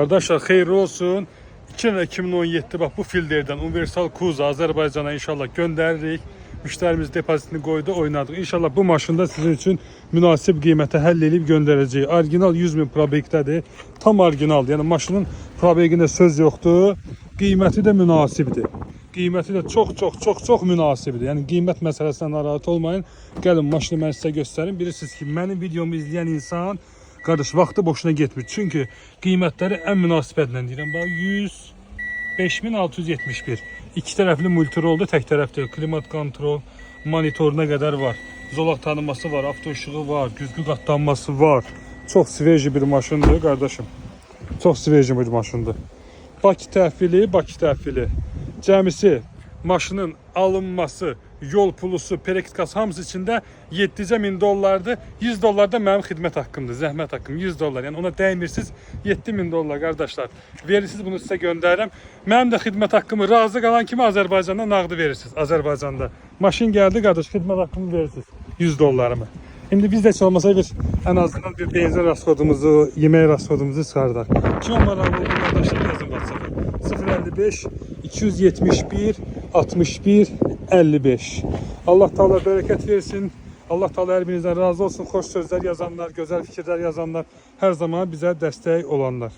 Arkadaşlar xeyirli olsun. 2017 bak bu fillerden Universal Cruise Azərbaycana inşallah göndəririk. Müştərimiz depozitini qoydu, oynadık. İnşallah bu maşında sizin için münasib qiymətə həll edib göndərəcəyik. Orijinal 100.000 probegdədir. Tam orijinaldır. Yəni maşının probeginə söz yoxdur. Qiyməti də münasibdir. Qiyməti də çox münasibdir. Yəni qiymət məsələsindən narahat olmayın. Gəlin maşını mən sizə göstərim. Bilirsiniz ki, mənim videomu izləyən insan qardaş vaxtı boşuna getmir. Çünki qiymətləri ən münasibətlə deyirəm. Bax 105.671. İki tərəfli multirolda, tək tərəfli klimat kontrol, monitoruna qədər var. Zolaq tanıması var, avto işığı var, güzgü qatlanması var. Çox sveji bir maşındır qardaşım. Çox sveji bir maşındır. Bakı təhvili. Cəmisi maşının alınması, yol pulusu, perektikası hamısı içində $7.000'dır. $100 da mənim xidmət haqqımdır, zəhmət haqqım $100. Yəni ona dəymirsiniz. $7.000 qardaşlar. Verirsiniz, bunu sizə göndərirəm. Mənim də xidmət haqqımı razı qalan kimi Azərbaycanda nağdı verirsiniz. Azərbaycanda. Maşın gəldi qardaş, xidmət haqqımı verirsiniz. $100'ımı. İndi biz də heç olmasa ən azından bir benzin rasxodumuzu, yemək rasxodumuzu çıxardaq. Kim maraqlı olan qardaşlar yazın WhatsApp-a. 055 271 61 55. Allah Teala bereket versin. Allah Teala her birinizden razı olsun. Hoş sözler yazanlar, güzel fikirler yazanlar, her zaman bize destek olanlar.